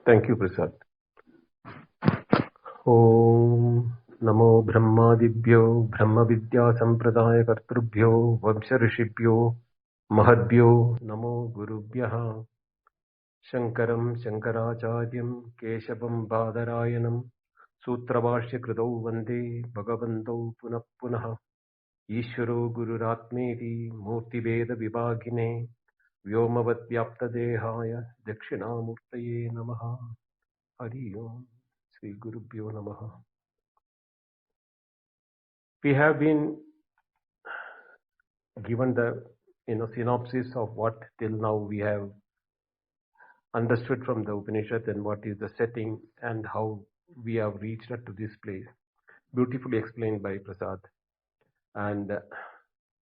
Thank you, Prasad. Om Namo Brahmadibhyo Brahma Vidya Sampradaya Kartrubhyo Vamsha Rishibhyo Mahadbhyo Namo Gurubhyaha Shankaram Shankaracharyam Keshavam Badarayanam Sutravashya Kridau Vande Bhagavantau Punah Punah Ishvaro Gururatmeti Murti Veda Vibhagine Vyomavat Vyapta Dehaya Dakshinamurtaye Namaha Hari Om Sri Gurubhyo Namaha. We have been given the synopsis of what till now we have understood from the Upanishad and what is the setting and how we have reached up to this place. Beautifully explained by Prasad. And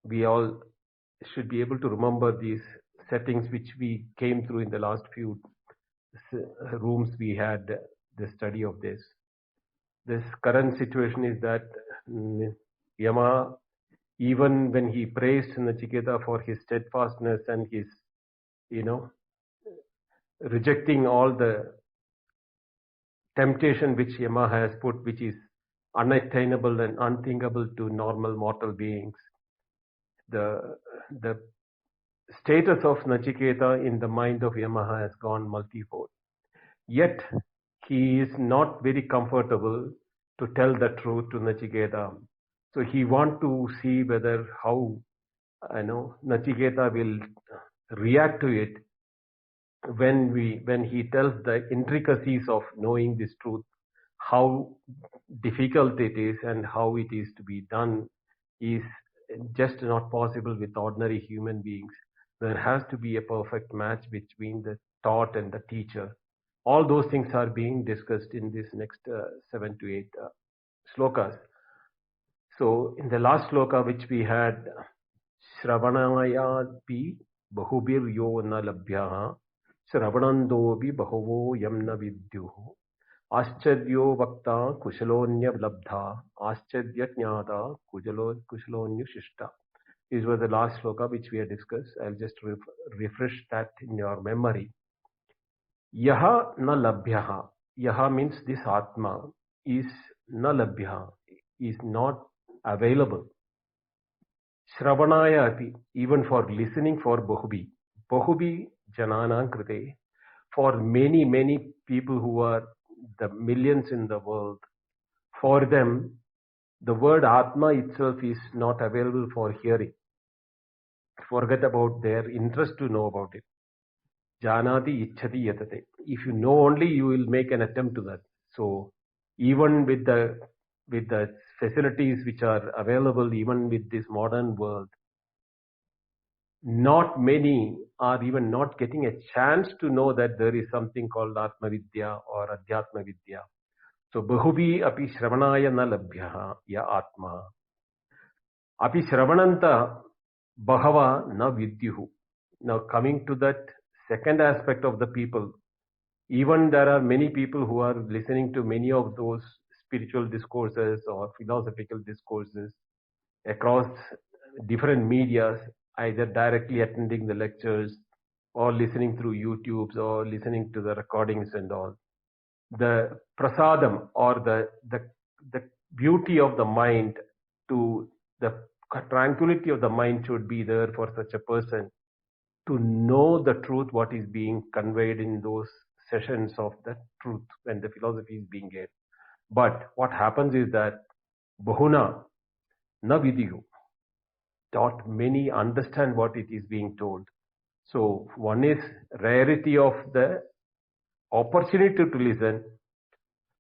we all should be able to remember these settings which we came through in the last few rooms we had the study of this. This current situation is that Yama, even when he praised Nachiketa for his steadfastness and his, rejecting all the temptation which Yama has put, which is unattainable and unthinkable to normal mortal beings, the status of Nachiketa in the mind of Yama has gone multifold. Yet, he is not very comfortable to tell the truth to Nachiketa. So he wants to see whether how Nachiketa will react to it when he tells the intricacies of knowing this truth, how difficult it is and how it is to be done is just not possible with ordinary human beings. There has to be a perfect match between the taught and the teacher. All those things are being discussed in this next 7 to 8 slokas. So in the last sloka which we had, Shravanayapi bahubir yo na labhyaha Shravanandobi bahuvo yam na vidyuhu Ascharyo vakta kushalonya labdha Ascharya jnata kushalonya shishta. These were the last sloka which we had discussed. I'll just refresh that in your memory. Yaha na labhyaha. Yaha means this Atma is na labhyaha, is not available. Shravanaya api, even for listening for Bahubi. Bahubi janana krite, for many people who are the millions in the world, for them, the word Atma itself is not available for hearing. Forget about their interest to know about it. Janati ichhati yatate. If you know only, you will make an attempt to that. So even with the facilities which are available, even with this modern world, not many are even not getting a chance to know that there is something called Atma Vidya or Adhyatma Vidya. So Bahubi api Shravanaya na labhyaha ya Atma. Api Shravananta Bahava na Vidyuhu. Now coming to that second aspect of the people, even there are many people who are listening to many of those spiritual discourses or philosophical discourses across different medias, either directly attending the lectures or listening through YouTubes or listening to the recordings and all. The prasadam or the beauty of the mind, to the tranquility of the mind should be there for such a person to know the truth, what is being conveyed in those sessions of the truth when the philosophy is being given. But what happens is that Bahuna na vidyu, not many understand what it is being told. So one is rarity of the opportunity to listen.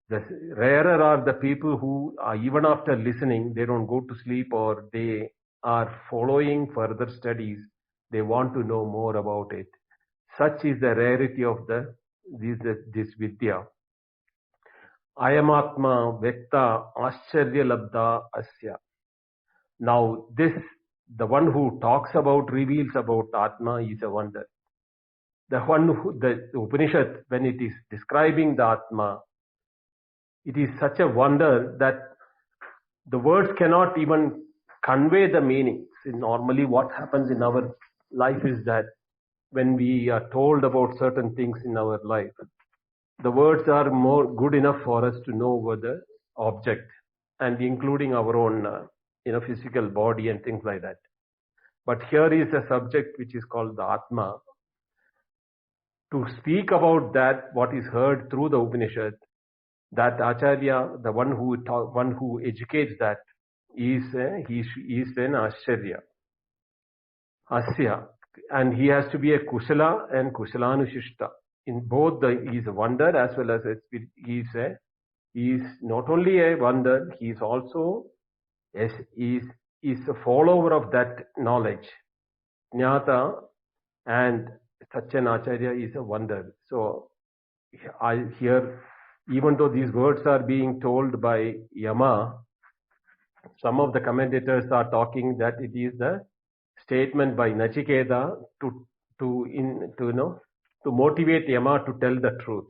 The rarer are the people who are, even after listening, they don't go to sleep or they are following further studies. They want to know more about it. Such is the rarity of this vidya. Ayamatma Vekta Ascharya Labda Asya. Now the one who talks about, reveals about Atma is a wonder. The one who, the Upanishad, when it is describing the Atma, it is such a wonder that the words cannot even convey the meaning. See, normally what happens in our life is that when we are told about certain things in our life, the words are more good enough for us to know what the object, and including our own physical body and things like that. But here is a subject which is called the Atma. To speak about that, what is heard through the Upanishad, that Acharya, the one who educates that, is an Ashcharya, Asya, and he has to be a Kushala and Kusalanushishta. In both, he is a wonder as well as he is not only a wonder, he is also is a follower of that knowledge. Jnata and such an Acharya is a wonder. So I hear, even though these words are being told by Yama, some of the commentators are talking that it is the statement by Nachiketa to motivate Yama to tell the truth.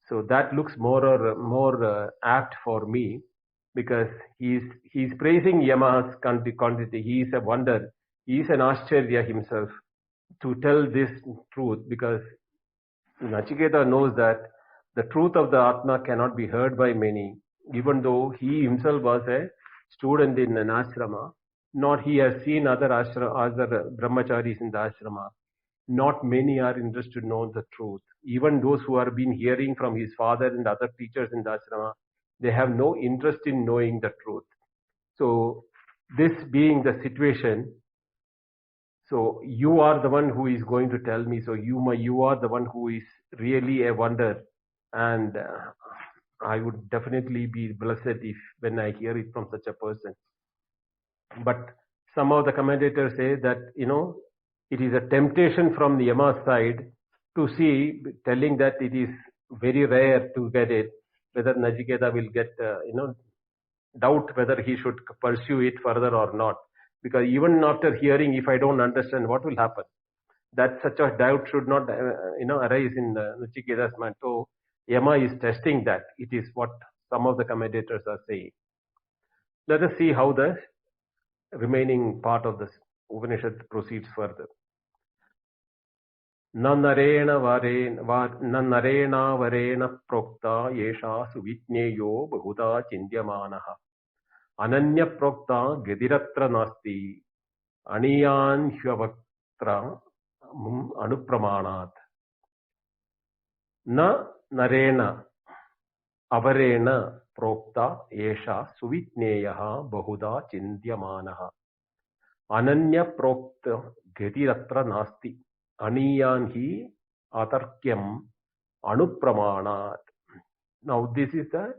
So that looks more apt for me, because he's praising Yama's quantity. He is a wonder. He is an Ashcharya himself to tell this truth, because Nachiketa knows that the truth of the Atma cannot be heard by many, even though he himself was a student in an ashrama. Not he has seen other brahmacharis in the ashrama. Not many are interested to know the truth. Even those who have been hearing from his father and other teachers in the ashrama, they have no interest in knowing the truth. So this being the situation, so you are the one who is going to tell me. So you are the one who is really a wonder, and I would definitely be blessed when I hear it from such a person. But some of the commentators say that it is a temptation from the Yama's side to see, telling that it is very rare to get it, whether Nachiketa will get doubt whether he should pursue it further or not. Because even after hearing, if I don't understand, what will happen? That such a doubt should not arise in Nachiketa's mind. So Yama is testing that. It is what some of the commentators are saying. Let us see how the remaining part of this Upanishad proceeds further. Nanarena varena prokta yesha suvitneyo bahuda chindyamanaha ananya prokta gediratra nasti aniyan hyavaktra anupramanat. Na narena avarena prokta yesha suvitneyaha bahuda chindyamanaha ananya prokta gediratra nasti aniyan hi atarkyam anupramanat. Now this is the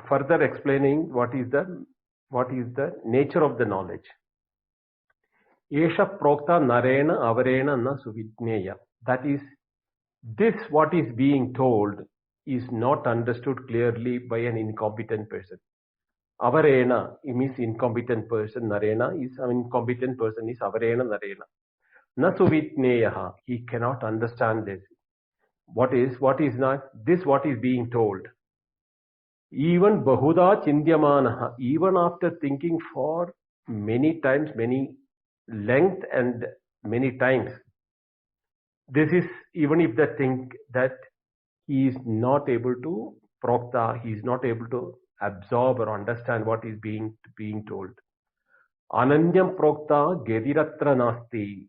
further explaining what is the nature of the knowledge. Esha prokta narena avarena na suvitneya. That is, this what is being told is not understood clearly by an incompetent person. Avarena means incompetent person. Narena is an incompetent person. Is avarena narena. Na suvitneyaha. He cannot understand this. What is not this? What is being told? Even bahuda chindyamanaha. Even after thinking for many times, many length and many times. This is even if they think that he is not able to prokta, he is not able to absorb or understand what is being told. Ananyam prokta gediratra nasti.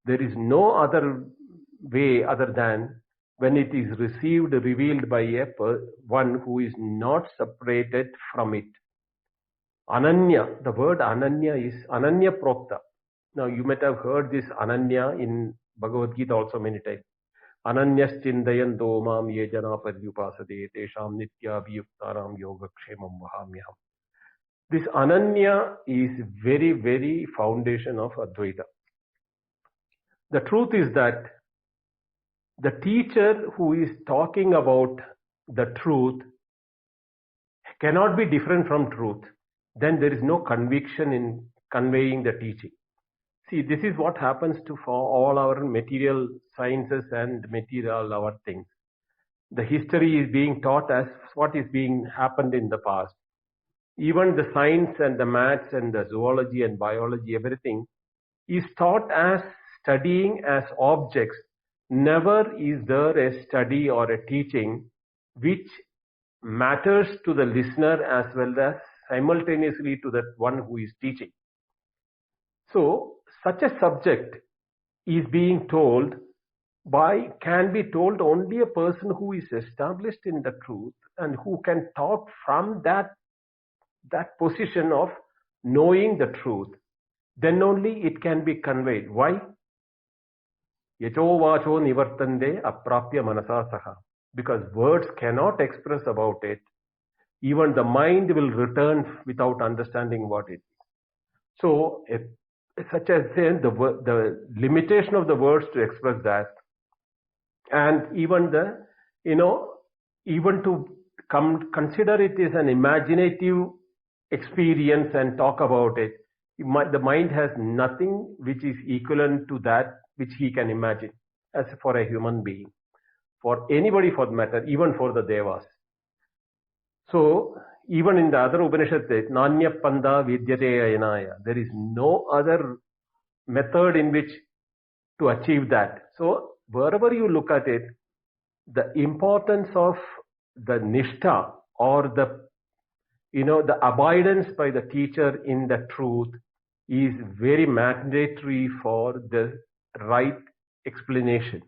There is no other way other than when it is revealed by one who is not separated from it. Ananya, the word Ananya is Ananya prokta. Now you might have heard this Ananya in Bhagavad Gita also many times. Ananyas chindayan domam ye jana paryupasade tesham nitya abhiyuktaram yogakshemam vahamyam. This Ananya is very, very foundation of Advaita. The truth is that the teacher who is talking about the truth cannot be different from truth. Then there is no conviction in conveying the teaching. See, this is what happens for all our material sciences and material our things. The history is being taught as what is being happened in the past. Even the science and the maths and the zoology and biology, everything is taught as studying as objects Never is there a study or a teaching which matters to the listener as well as simultaneously to that one who is teaching. So, such a subject is being told can be told only a person who is established in the truth and who can talk from that position of knowing the truth. Then only it can be conveyed. Why? Yacho vacho nivartande aprapya manasa saha. Because words cannot express about it. Even the mind will return without understanding what it is. So, such as saying the limitation of the words to express that, and even even to consider it as an imaginative experience and talk about it, the mind has nothing which is equivalent to that which he can imagine as for a human being, for anybody for the matter, even for the devas. So even in the other Upanishads, Nanya Panda Vidyate Ayanaya, there is no other method in which to achieve that. So wherever you look at it, the importance of the nishtha or the abidance by the teacher in the truth is very mandatory for the right explanation.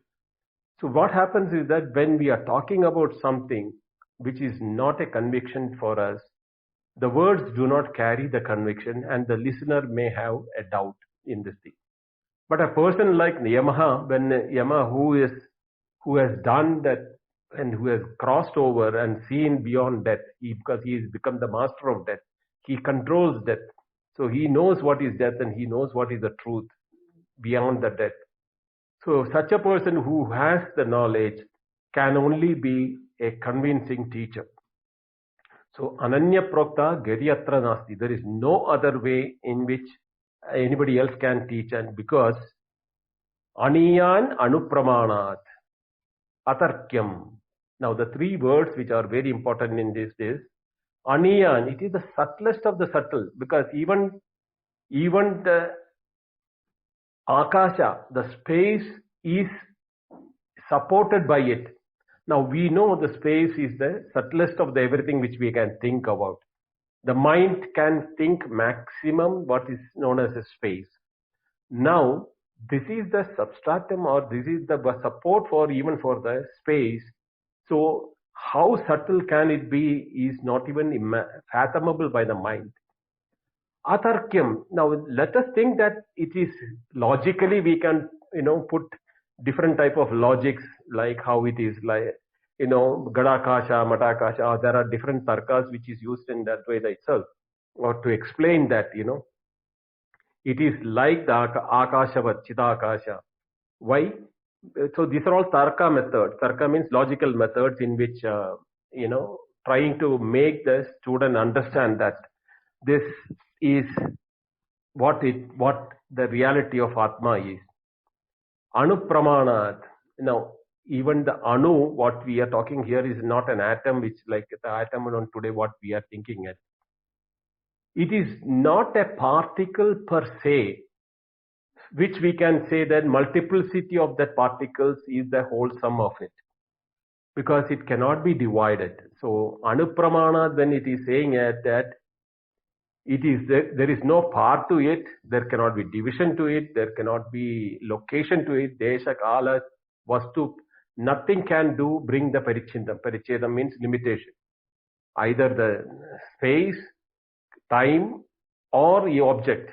So what happens is that when we are talking about something which is not a conviction for us, the words do not carry the conviction and the listener may have a doubt in this thing. But a person like Yamaha, when Yama who has done that and who has crossed over and seen beyond death, because he has become the master of death, he controls death. So he knows what is death and he knows what is the truth beyond the death. So such a person who has the knowledge can only be a convincing teacher. So Ananya Prokta Garyatra Nasti. There is no other way in which anybody else can teach, and because Aniyan Anupramanat Atarkyam. Now the three words which are very important in this is Aniyan. It is the subtlest of the subtle, because even the Akasha, the space, is supported by it. Now we know the space is the subtlest of the everything which we can think about. The mind can think maximum what is known as a space. Now this is the substratum, or this is the support for even for the space. So how subtle can it be is not even fathomable by the mind. Atharkyam. Now let us think that it is logically we can put different type of logics, like how it is, like Gadakasha, Matakasha. There are different tarkas which is used in that way itself, or to explain that it is like the Akashavat Chidakasha. Why? So these are all tarka methods. Tarka means logical methods in which trying to make the student understand that this is what the reality of Atma is. Anupramanat. Now, even the Anu, what we are talking here is not an atom, which like the atom on today, what we are thinking at. It is not a particle per se, which we can say that multiplicity of that particles is the whole sum of it, because it cannot be divided. So Anupramana, when it is saying that it is there is no part to it, there cannot be division to it, there cannot be location to it, desha, kala, vastu, nothing can bring the parichindam. Parichedam means limitation. Either the space, time, or the object.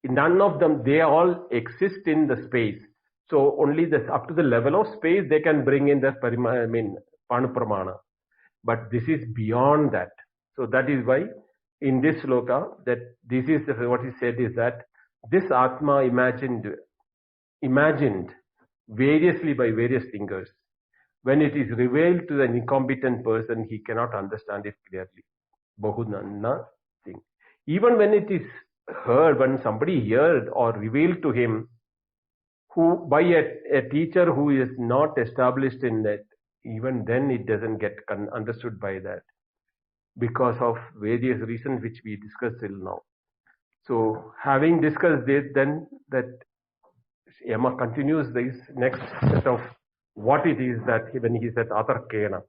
None of them, they all exist in the space. So only this up to the level of space they can bring in the Panupramana. But this is beyond that. So that is why in this sloka, that this is what is said is that this Atma imagined variously by various thinkers. When it is revealed to an incompetent person, he cannot understand it clearly. Bahudana thing. Even when it is heard, when somebody heard or revealed to him, who by a teacher who is not established in that, even then it doesn't get understood by that, because of various reasons which we discussed till now. So having discussed this, then that Yama continues this next set of what it is that when he said atarkena.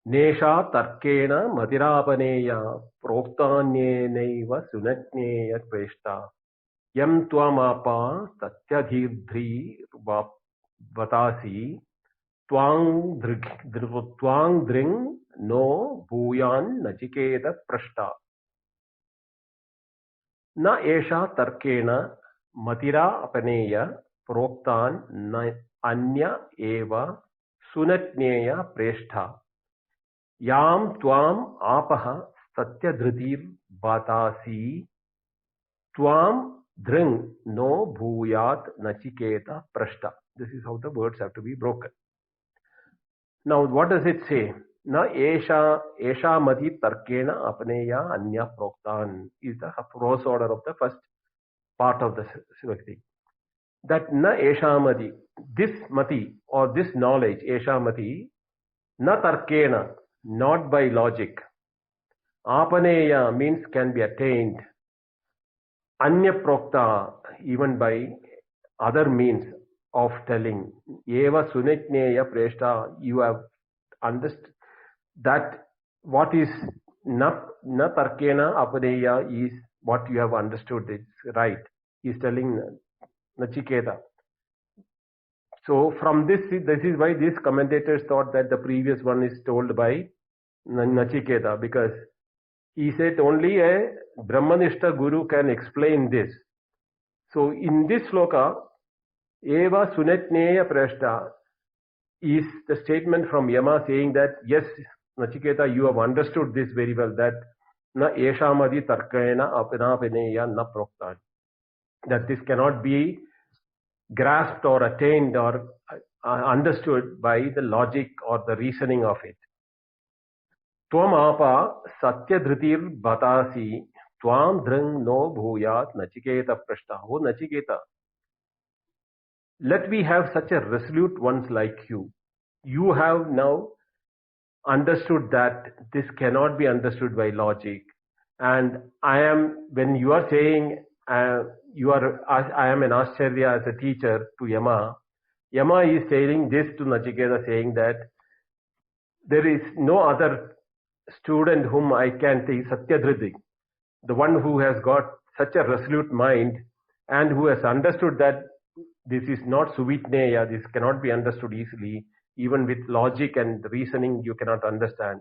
Nesha tarkena madirapaneya proktanyenaiva sunatneya preshta yam tvamapa tatyadhirdhri vatasi twang dring no bhuyan nachiketa prashta. Na esha tarkena matira apaneya proktan anya eva sunatneya preshta yam tvam apaha satyadhritir batasi tvam dring no bhuyat nachiketa prashta. This is how the words have to be broken. Now what does it say? Na esha mati tarkena apneya anya proktan is the prose order of the first part of the Sivakti. That na esha mati, this mati or this knowledge, esha mati, na tarkena, not by logic. Apaneya means can be attained. Anya prokta, even by other means of telling. Eva sunitneya preshta, you have understood that what is na tarkena apaneya is what you have understood. It's right. He's telling Nachiketa. So from this is why these commentators thought that the previous one is told by Nachiketa, because he said only a Brahmanishta Guru can explain this. So in this sloka, Eva Sunatneya Prashta is the statement from Yama saying that yes, Nachiketa, you have understood this very well, that na eshamadi tarkena apanapaneya na proktan, that this cannot be grasped or attained or understood by the logic or the reasoning of it. Tvam apa satyadhritir batasi tvam dhrang no bhuyat nachiketa prashta. Oh Nachiketa, let me have such a resolute ones like you. You have now understood that this cannot be understood by logic. And I am, when you are saying I am an Ascharya as a teacher to Yama, Yama is saying this to Nachiketa, saying that there is no other student whom I can take, Satyadhriti, the one who has got such a resolute mind and who has understood that this is not suvitneya, this cannot be understood easily, even with logic and reasoning you cannot understand.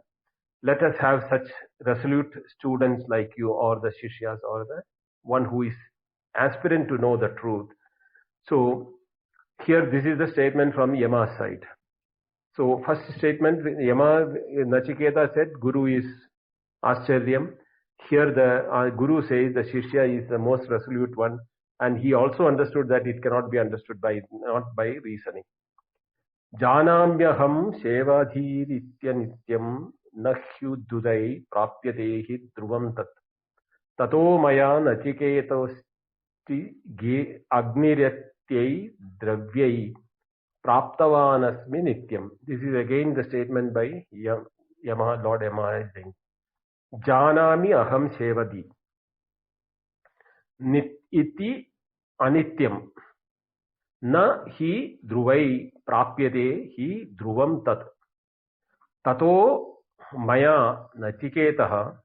Let us have such resolute students like you, or the Shishyas, or the one who is aspirant to know the truth. So here this is the statement from Yama's side. So first statement, Yama, Nachiketa said Guru is Ascharyam. Here the Guru says the Shishya is the most resolute one, and he also understood that it cannot be understood by not by reasoning. Janamyaham sevadhiritya nityam nahyududai prapyatehi dhruvam tat tato maya nachiketosti agniryatyi dravyai praptavanasmi nityam. This is again the statement by Yama, Lord Yama is saying. Janami aham sevadi iti anityam na hi dhruvai prapyate hi dhruvam tat tato maya nachiketaha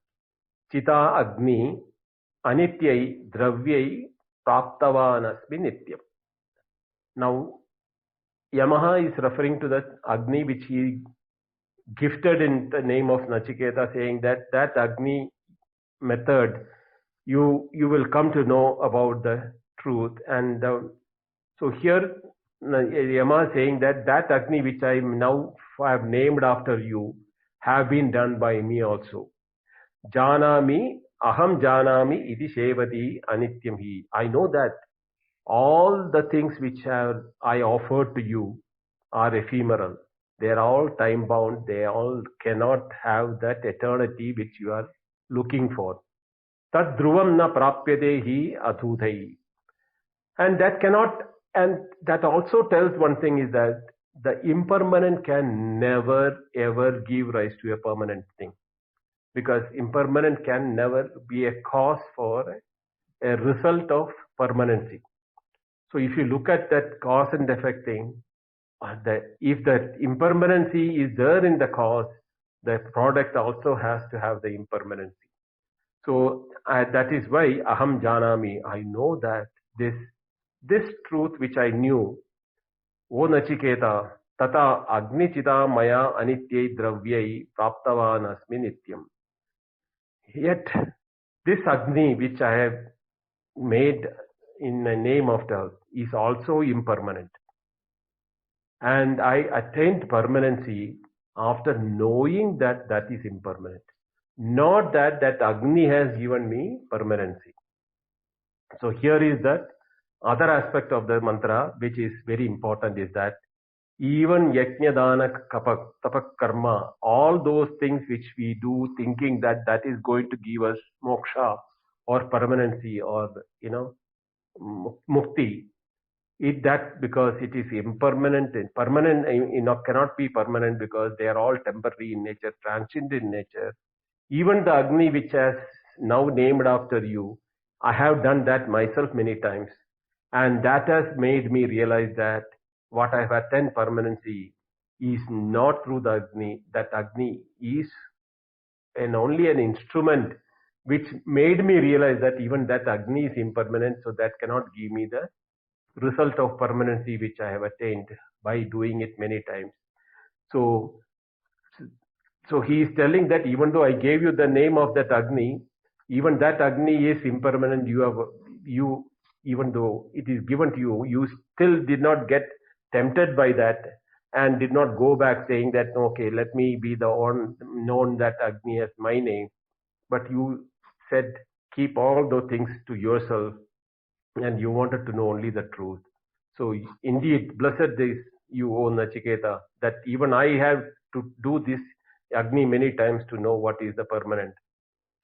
chita agni anityai dravyai praptavanasmi nityam. Now Yamaha is referring to that Agni which he gifted in the name of Nachiketa, saying that Agni method you will come to know about the truth. And so here Yama is saying that Agni which I now have named after you have been done by me also. Janami, aham janami iti shevati anityam hi. I know that all the things which I offered to you are ephemeral. They are all time bound. They all cannot have that eternity which you are looking for. Tad dhruvam na prapyate hi adhutai. And that cannot, and that also tells one thing is that the impermanent can never ever give rise to a permanent thing. Because impermanent can never be a cause for a result of permanency. So if you look at that cause and effect thing, if the impermanency is there in the cause, the product also has to have the impermanency. So that is why aham janami, I know that this truth which I knew, O Nachiketa, tata agnichita maya anityai dravyai praptavan asmi nityam. Yet this Agni which I have made in the name of the earth is also impermanent. And I attained permanency after knowing that that is impermanent. Not that Agni has given me permanency. So here is that other aspect of the mantra which is very important, is that even yajna dana tapak karma, all those things which we do thinking that that is going to give us moksha or permanency or mukti, that because it is impermanent and permanent, cannot be permanent because they are all temporary in nature, transient in nature. Even the Agni which has now named after you, I have done that myself many times, and that has made me realize that what I have attained permanency is not through the Agni. That Agni is only an instrument which made me realize that even that Agni is impermanent, so that cannot give me the result of permanency which I have attained by doing it many times. So he is telling that even though I gave you the name of that Agni, even that Agni is impermanent. Even though it is given to you, you still did not get tempted by that and did not go back saying that, okay, let me be the one known that Agni as my name. But you said, keep all those things to yourself, and you wanted to know only the truth. So indeed, blessed is you, O Nachiketa, that even I have to do this Agni many times to know what is the permanent.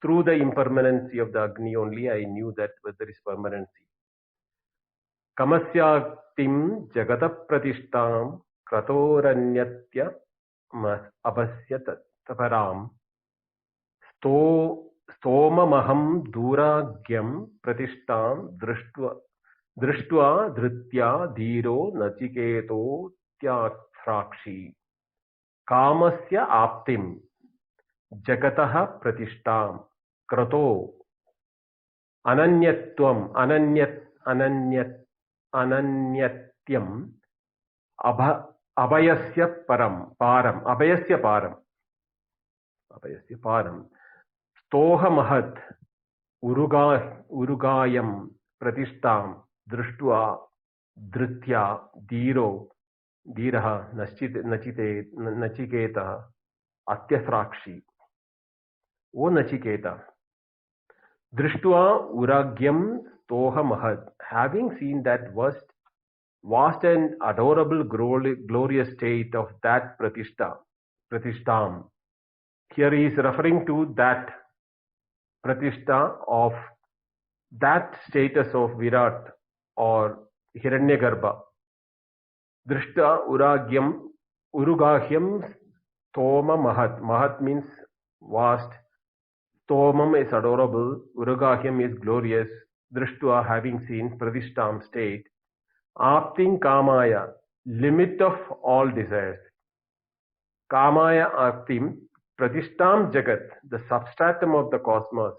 Through the impermanency of the Agni only, I knew that there is permanency. Kamasyaktim jagata pratishtam kratoranyatya abhasya taparam stomamaham duragyam pratishtam drishtva dhritya dhiro nachiketo tyakshrakshi kamasya aptim jagatah pratishtam krato ananyatyam abhayasya param stoha mahat urugayam pratishtam drishtva dhritya dhiraha nachiketa atyasrakshi. O Nachiketa, drishtva uragyam stoha mahat, having seen that vast and adorable glorious state of that pratishtam. Here he is referring to that pratishta of that status of Virat or Hiranyagarbha. Drishta urugahyam stoma mahat. Mahat means vast. Stomam is adorable. Urugahyam is glorious. Drishtva, having seen pratishtam state. Apting kamaya, limit of all desires. Kamaya aptim, pratishtam jagat, the substratum of the cosmos.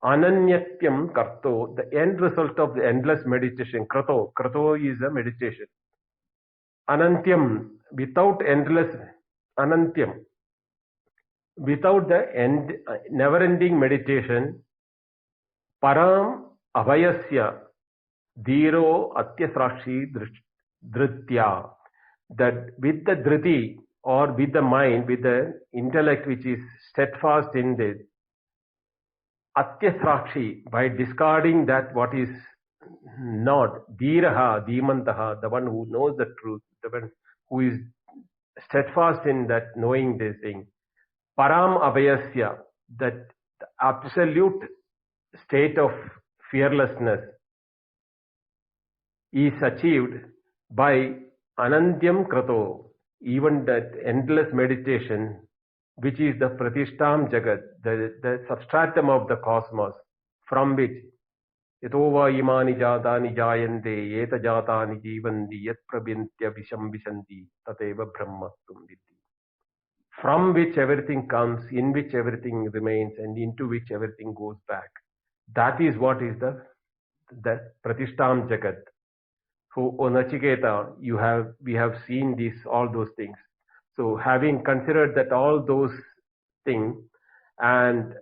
Ananyatyam karto, the end result of the endless meditation. Krato is a meditation. Anantyam, without endless, anantyam, without the never-ending meditation. Param abhayasya dhiro atyasrakshi dhritya, that with the dhriti or with the mind, with the intellect which is steadfast in this, atyasrakshi, by discarding that what is not, dhiraha, dhimantaha, the one who knows the truth, the one who is steadfast in that knowing this thing. Param abhayasya, that absolute state of fearlessness is achieved by anantyam krato, even that endless meditation, which is the pratishtam jagat, the substratum of the cosmos, from which यतो वा इमानि जातानि जायन्ते येत जातानि जीवन्ति यत् प्रविन्त्य विषं विशन्ति तदेव ब्रह्मत्वं विद्धि. From which everything comes, in which everything remains, and into which everything goes back. That is what is the Pratishtam Jagat. So, O Nachiketa, we have seen all those things. So, having considered that all those things, and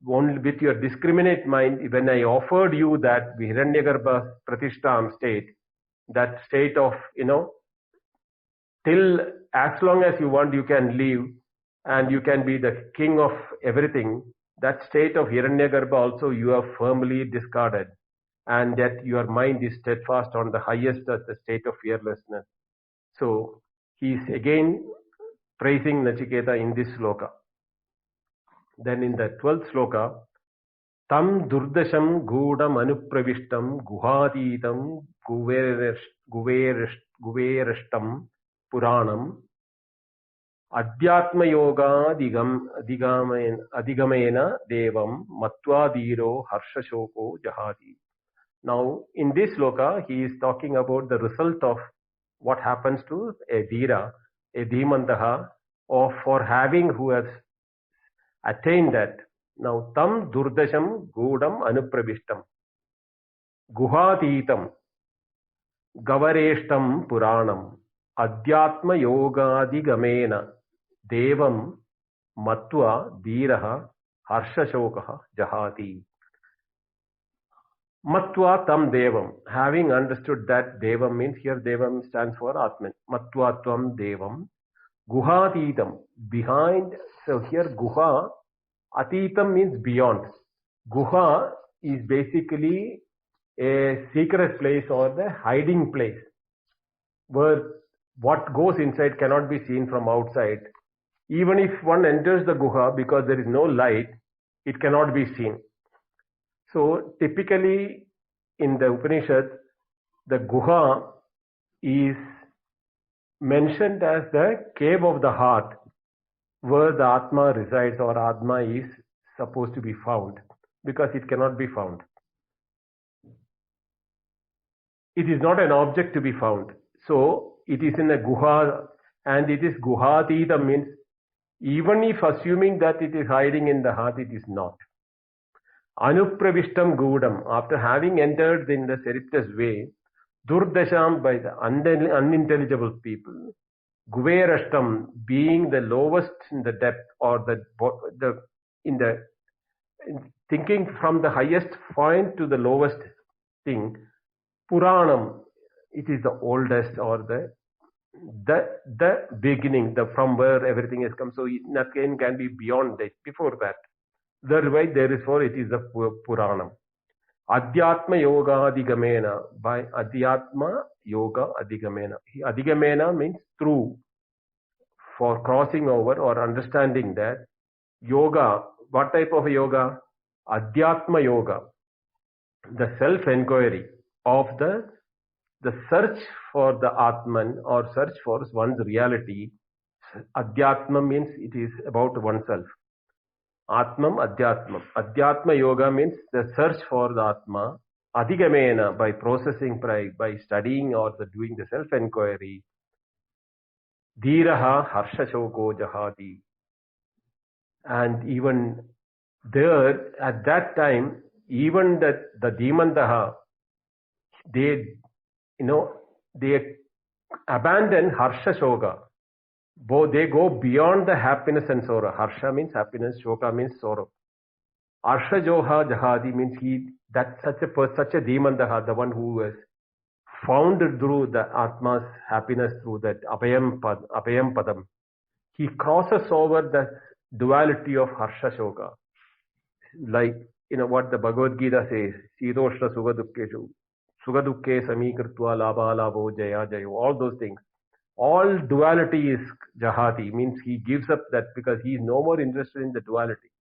only with your discriminate mind, when I offered you that Hiranyagarbha Pratishtam state, that state of, till as long as you want, you can live and you can be the king of everything. That state of Hiranyagarbha also you have firmly discarded, and that your mind is steadfast on the highest at the state of fearlessness. So he is again praising Nachiketa in this sloka. Then in the 12th sloka, tam durdasham gudam anupravishtam guhatitam guverashtam puranam adhyatma yoga adigamena devam matva dhiro harsha shoko jahati. Now, in this sloka, he is talking about the result of what happens to a dhira, a dhimantaha, or for having who has attained that. Now, tam durdasham gudam anupravishtam guhatitam gavareshtam puranam adhyatma yogadigamena devam matva dhiraha harsha shokaha jahati. Matva tam devam. Having understood that devam means, here devam stands for Atman. Matva tvam devam. Guhatitam. Behind. So here guha. Atitam means beyond. Guha is basically a secret place or the hiding place where what goes inside cannot be seen from outside. Even if one enters the guha, because there is no light, it cannot be seen. So typically in the Upanishad, the guha is mentioned as the cave of the heart where the Atma resides, or Atma is supposed to be found, because it cannot be found. It is not an object to be found. So it is in a guha, and it is guhatita, means even if assuming that it is hiding in the heart, it is not. Anupravishtam gudam, after having entered in the surreptitious way, durdasham, by the unintelligible people, guverashtam, being the lowest in the depth, or in thinking from the highest point to the lowest thing, puranam, it is the oldest, or the beginning, from where everything has come. So nothing can be beyond that, before that. Thereby, therefore, it is the Puranam. Adhyatma yoga adigamena. By Adhyatma yoga adigamena. Adigamena means through, for crossing over or understanding that. Yoga, what type of yoga? Adhyatma yoga. The self-enquiry of the search for the Atman, or search for one's reality. Adhyatma means it is about oneself. Atmam Adhyatmam. Adhyatma yoga means the search for the Atma. Adigamena, by processing, by studying or doing the self-enquiry. Dhiraha harsha shoko jahati. And even there, at that time, even the Dhimantaha, they abandon harsha shoka. Both they go beyond the happiness and sorrow. Harsha means happiness, shoka means sorrow. Harsha joha jahadi means such a dhimantaha, the one who has found through the Atma's happiness through that abhayam padam. He crosses over the duality of harsha shoka. Like, what the Bhagavad Gita says, Sidoshna Sugha Dukkeshu, Sugha Dukke Samikritva Labha Labho Jaya Jayo, all those things. All duality is jahati, means he gives up that, because he is no more interested in the duality.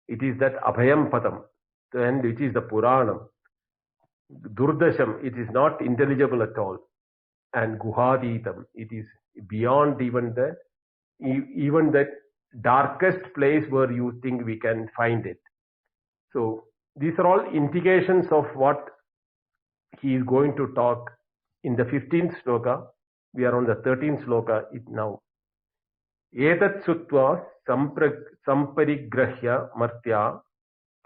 It is that abhayam padam, and which is the Puranam. Durdasham, it is not intelligible at all. And guhaditam, it is beyond even that darkest place where you think we can find it. So These are all indications of what he is going to talk in the 15th sloka. We are on the 13th sloka now. Etat sutva samparigrahya martya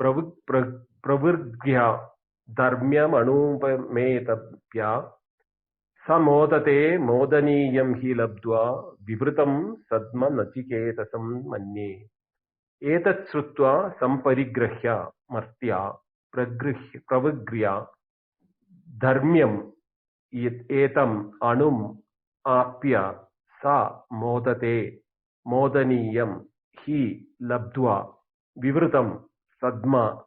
pravirgya dharmyam anupametapya samodate modaniyam hi labdva vivrutam sadma nachiketasam manye. Etat srutva samparigrahya martya pravirgya dharmyam etam anum apya sa modate modaniyam hi labdva vivrutam sadma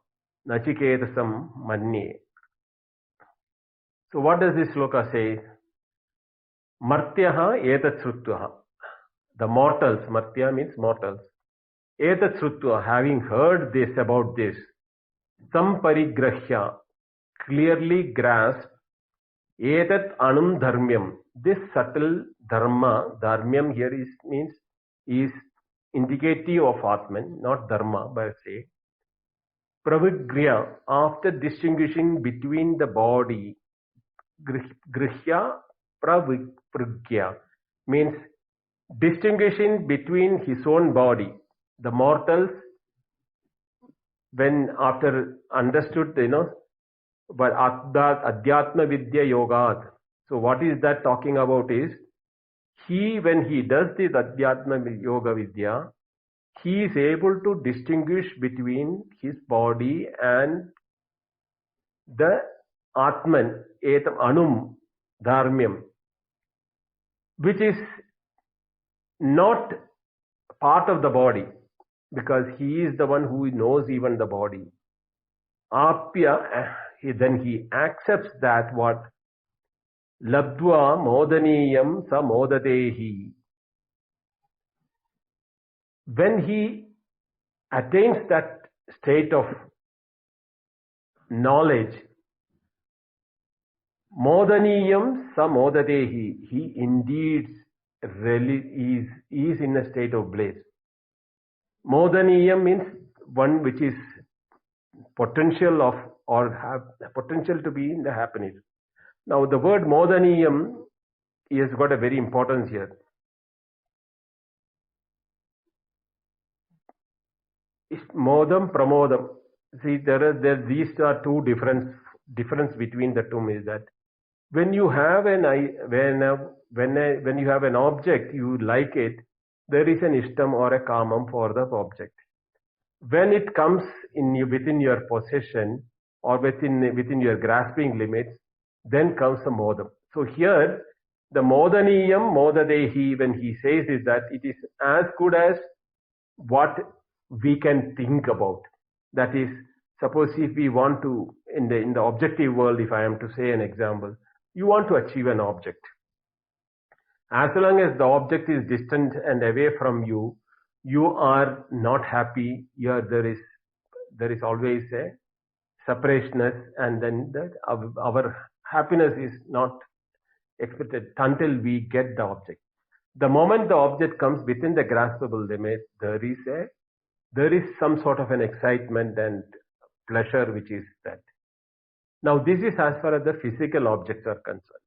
nachiketasam manye. So what does this sloka say? Martyaha etat srutva. The mortals, martya means mortals. Etat srutva, having heard this about this, samparigrahya, clearly grasp, etat anum dharmyam, this subtle dharma, dharmyam here is indicative of Atman, not dharma per se. Pravigriya, after distinguishing between the body, grihya pravrigya means distinguishing between his own body. The mortals, when after understood, but adhyatma vidya yogat. So what is that talking about is, when he does this adhyatma yoga vidya, he is able to distinguish between his body and the Atman, etam anum dharmyam, which is not part of the body, because he is the one who knows even the body. Apya, then he accepts that what? Labdva modaniyam sa modatehi. When he attains that state of knowledge, modaniyam sa modatehi, he indeed really is in a state of bliss. Modaniyam means one which is potential of or have potential to be in the happiness. Now the word modaniyam has got a very importance here. It's modam pramodam. See, these are two difference between the two is that when you have when you have an object, you like it, there is an ishtam or a kamam for the object. When it comes within your possession or within your grasping limits, then comes the modam. So here, the modaniyam modadehi, when he says is that it is as good as what we can think about. That is, suppose if we want to, in the objective world, if I am to say an example, you want to achieve an object. As long as the object is distant and away from you, you are not happy. There is always a separatedness, and then our happiness is not expected until we get the object. The moment the object comes within the graspable limit, there is some sort of an excitement and pleasure which is that. Now this is as far as the physical objects are concerned.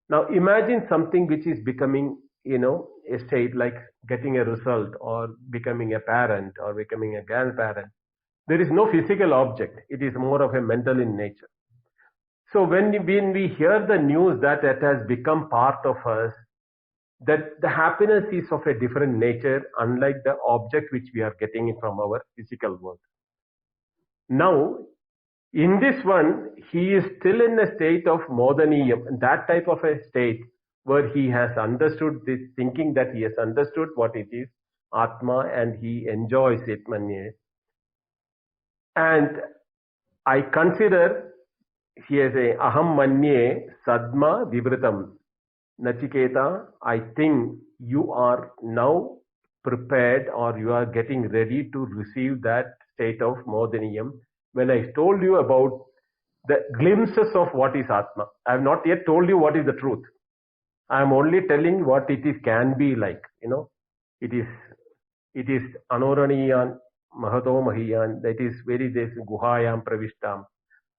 Now imagine something which is becoming, a state like getting a result or becoming a parent or becoming a grandparent. There is no physical object. It is more of a mental in nature. So when we hear the news that it has become part of us, that the happiness is of a different nature, unlike the object which we are getting from our physical world. Now, in this one, he is still in a state of modaniyam, that type of a state where he has understood this, thinking that he has understood what it is, Atma, and he enjoys it, manye. And I consider, he has a aham manye sadma vivritam. Nachiketa, I think you are now prepared or you are getting ready to receive that state of modaniyam. When I told you about the glimpses of what is Atma, I have not yet told you what is the truth. I am only telling what it is can be like. It is anoraniyan Mahato Mahiyan, that is very this Guhayam Pravishtam.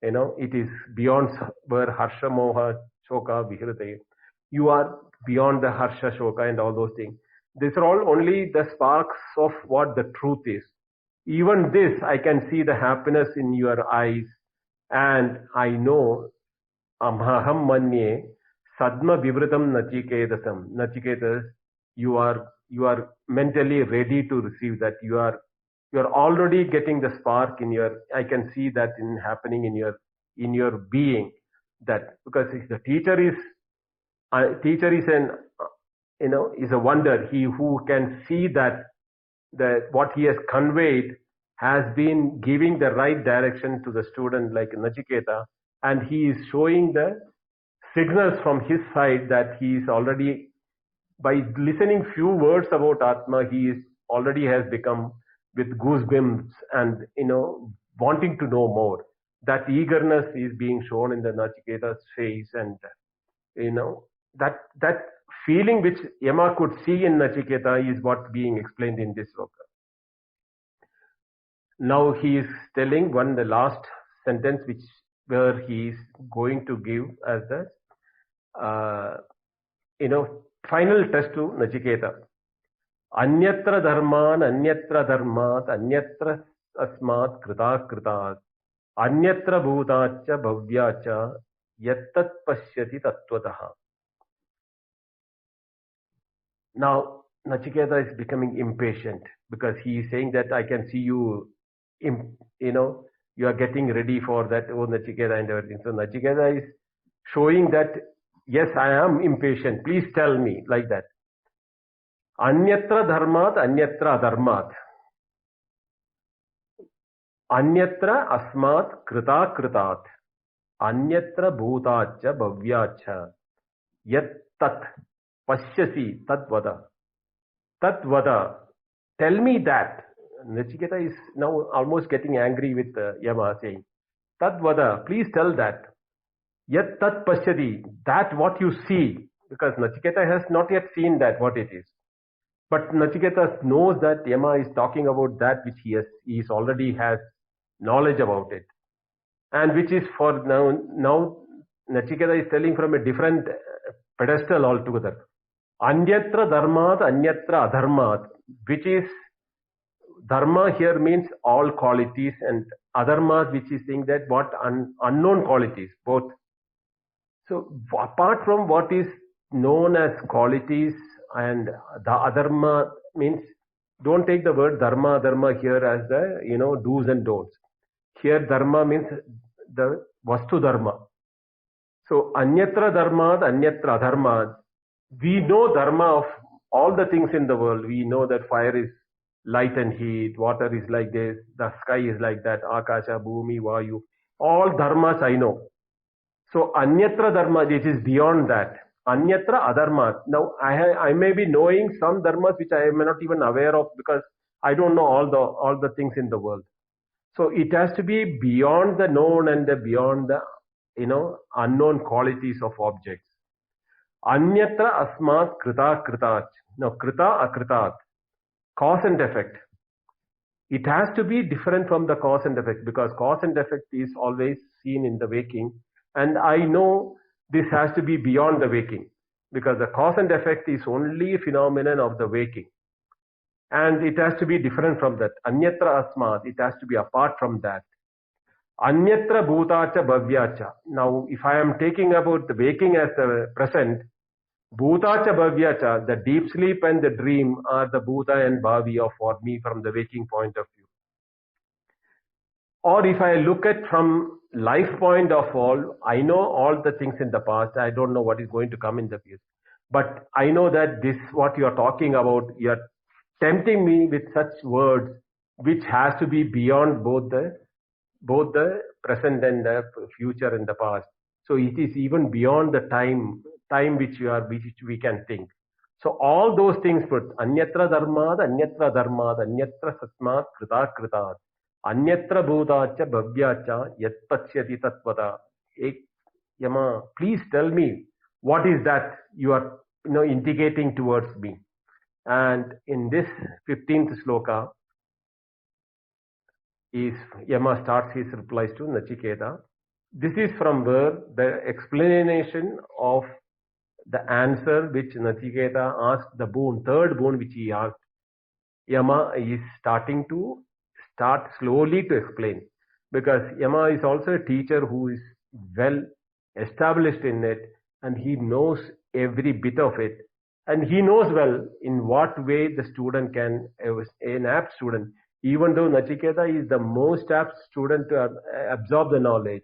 It is beyond where Harsha Moha Shoka Vihrite. You are beyond the Harsha Shoka and all those things. These are all only the sparks of what the truth is. Even this, I can see the happiness in your eyes, and I know Amaham Manye Sadma Vivritam Nachiketasam. Nachiketas, you are mentally ready to receive that. You are already getting the spark in your. I can see that in happening in your being. That because if the teacher is an is a wonder. He who can see that what he has conveyed has been giving the right direction to the student like Nachiketa, and he is showing the signals from his side that he is already, by listening few words about Atma, he is already has become with goosebumps and wanting to know more. That eagerness is being shown in the Nachiketa's face, and you know that feeling which Yama could see in Nachiketa is what being explained in this sloka. Now he is telling the last sentence where he is going to give as the final test to Nachiketa. Anyatra dharman, anyatra dharmat, anyatra asmat krita kritat, anyatra bhutacha bhavyacha, yattat pashyati tattvataha. Now, Nachiketa is becoming impatient because he is saying that I can see you, you are getting ready for that, oh Nachiketa and everything. So Nachiketa is showing that, yes, I am impatient. Please tell me like that. Anyatra dharmat, anyatra adharmat. Anyatra asmat krita kritat. Anyatra bhutacha bhavyacha. Yat tat pashyasi tatvada. Tatvada. Tell me that. Nachiketa is now almost getting angry with Yama, saying, Tatvada, please tell that. Yat tat pashyati, that what you see, because Nachiketa has not yet seen that what it is. But Nachiketa knows that Yama is talking about that which he already has knowledge about it. And which is for now Nachiketa is telling from a different pedestal altogether. Anyatra dharmat, anyatra adharmat, which is dharma here means all qualities, and adharmat, which is saying that what unknown qualities, both. So apart from what is known as qualities, and the adharma means, don't take the word dharma here as the do's and don'ts. Here dharma means the vastu dharma. So anyatra dharmat, anyatra adharmat. We know dharma of all the things in the world. We know that fire is light and heat, water is like this, the sky is like that, akasha, bhumi, vayu. All dharmas I know. So anyatra dharma, which is beyond that. Anyatra adharma. Now I may be knowing some dharmas which I am not even aware of because I don't know all the things in the world. So it has to be beyond the known and beyond the unknown qualities of objects. Anyatra asmat krita kritat. Now krita akritat. Cause and effect. It has to be different from the cause and effect, because cause and effect is always seen in the waking, and I know this has to be beyond the waking, because the cause and effect is only a phenomenon of the waking, and it has to be different from that. Anyatra asmat, it has to be apart from that. Anyatra bhutacha bhavyacha. Now if I am taking about the waking as the present, Bhutacha Bhavyacha, the deep sleep and the dream are the Bhuta and Bhavi for me from the waking point of view. Or if I look at from life point of all, I know all the things in the past. I don't know what is going to come in the future. But I know that this, what you are talking about, you are tempting me with such words which has to be beyond both the present and the future and the past. So it is even beyond the time which we can think. So all those things put anyatra dharmad, anyatra dharmad, anyatra satmat krita kritat, anyatra bhudacha bhavyacha yat pashyati tatvata. Yama, please tell me what is that you are indicating towards me. And in this 15th sloka, is Yama starts his replies to Nachiketa. This is from where the explanation of the answer which Nachiketa asked, the boon, third boon which he asked, Yama is starting to start slowly to explain, because Yama is also a teacher who is well established in it, and he knows every bit of it, and he knows well in what way the student can, an apt student, even though Nachiketa is the most apt student to absorb the knowledge,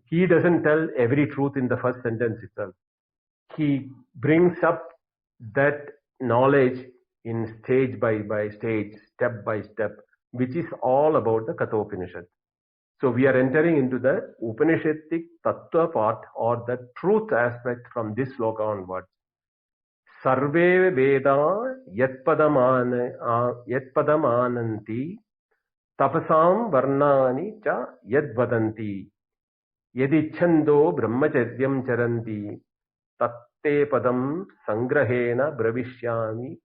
he doesn't tell every truth in the first sentence itself. He brings up that knowledge in stage by stage, step by step, which is all about the Kathopanishad. So we are entering into the Upanishadic Tattva part, or the truth aspect, from this sloka onwards. Sarve Veda yatpadamananti tapasam varnani cha yadvadanti yadichando brahmacharyam charanti tatte padam sangrahena bravishyami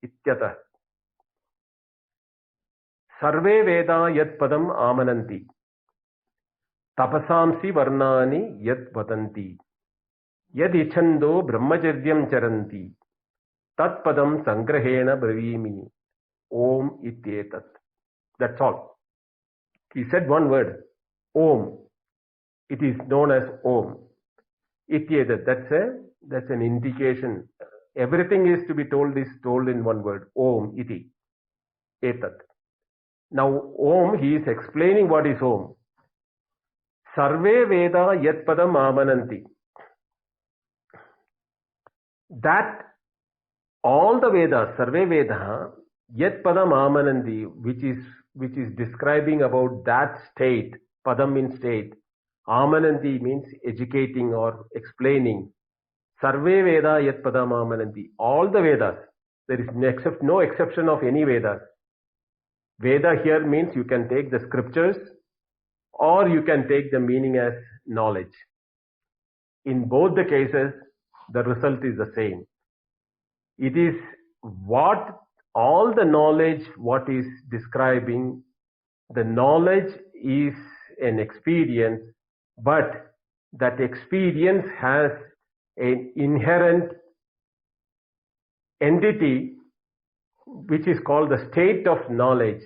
ityatah. Sarve Veda yat padam amananti tapasamsi varnani yat vadanti yad ichando brahmacharyam charanti tat padam sangrahena bravimi om ityetat. That's all. He said one word, om. It is known as om. Ityetat. That's an indication. Everything is told in one word, om iti etat. Now, Om, he is explaining what is Om. Sarve Veda yat padam amananti. That all the Vedas, Sarve Veda yat padam amananti, which is describing about that state. Padam means state. Amananti means educating or explaining. Sarve Veda yat padam amananti. All the Vedas. There is no exception of any Vedas. Veda here means you can take the scriptures, or you can take the meaning as knowledge. In both the cases, the result is the same. It is what all the knowledge, what is describing, the knowledge is an experience, but that experience has an inherent entity which is called the state of knowledge,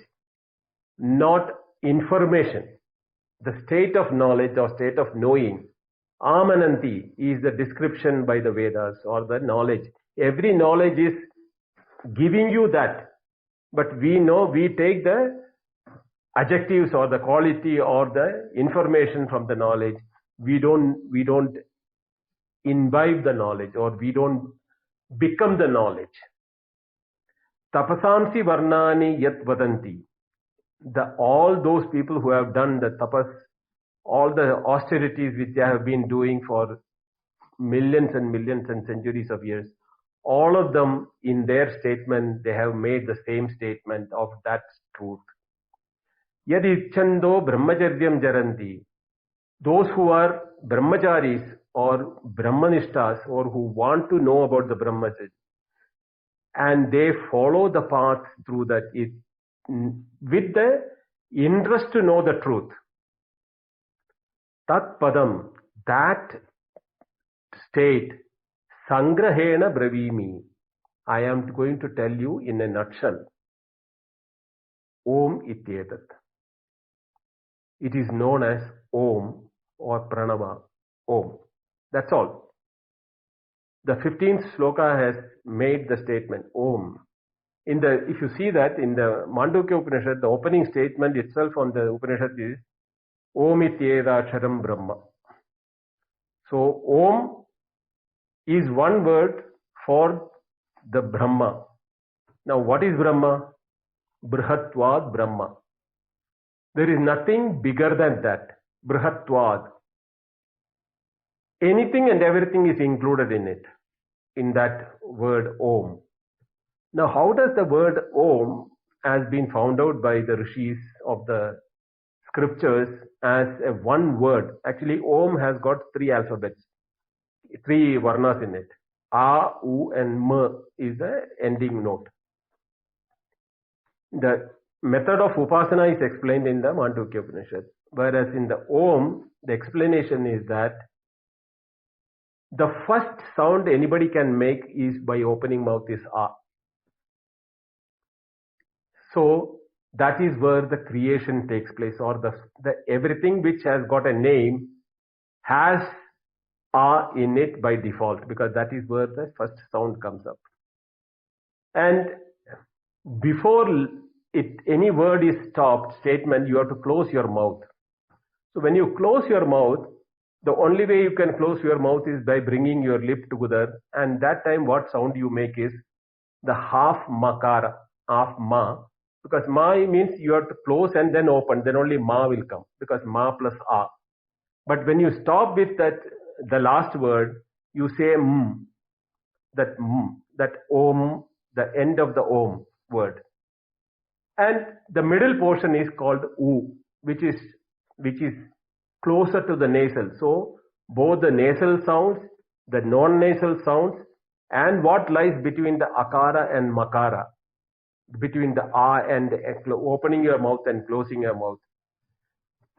not information. The state of knowledge or state of knowing, amananti, is the description by the Vedas, or the knowledge. Every knowledge is giving you that, but we take the adjectives or the quality or the information from the knowledge. We don't imbibe the knowledge, or we don't become the knowledge. Tapasamsi varnani yat vadanti. All those people who have done the tapas, all the austerities which they have been doing for millions and millions and centuries of years, all of them in their statement, they have made the same statement of that truth. Yad ichchando brahmacharyam jaranti. Those who are brahmacharis or brahmanishtas, or who want to know about the brahmacharya, and they follow the path through that, with the interest to know the truth. Tat padam, that state, sangrahena bravimi, I am going to tell you in a nutshell. Om ityetat. It is known as Om or Pranava. Om. That's all. The 15th sloka has made the statement Om. If you see that in the Mandukya Upanishad, the opening statement itself on the Upanishad is Om ityedaksharam Brahma. So Om is one word for the Brahma. Now what is Brahma? Brihatvad Brahma. There is nothing bigger than that. Brihatvad. Anything and everything is included in it, in that word Om. Now, how does the word Om has been found out by the rishis of the scriptures as a one word? Actually, Om has got 3 alphabets, 3 varnas in it. A, U and M is the ending note. The method of upasana is explained in the Mandukya Upanishad. Whereas in the Om, the explanation is that the first sound anybody can make is by opening mouth is A. So that is where the creation takes place, or the everything which has got a name has A in it by default, because that is where the first sound comes up. And before any word is stopped, statement, you have to close your mouth. So when you close your mouth, the only way you can close your mouth is by bringing your lip together, and that time what sound you make is the half makara, half ma, because ma means you have to close and then open, then only ma will come, because ma plus a. But when you stop with that, the last word, you say that om, the end of the om word. And the middle portion is called u, which is closer to the nasal. So both the nasal sounds, the non-nasal sounds, and what lies between the akara and makara, between the a and opening your mouth and closing your mouth.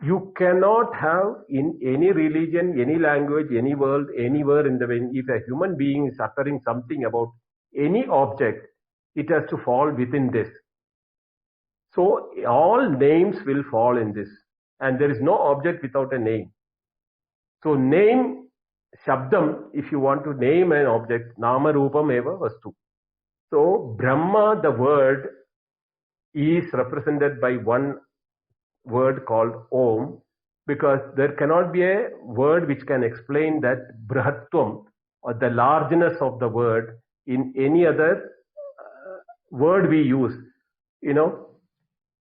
You cannot have in any religion, any language, any world, anywhere in the world, if a human being is uttering something about any object, it has to fall within this. So all names will fall in this, and there is no object without a name. So name, shabdam, if you want to name an object, nama rupam eva vastu. So Brahma, the word, is represented by one word called Om, because there cannot be a word which can explain that Brihatvam, or the largeness of the word, in any other word we use.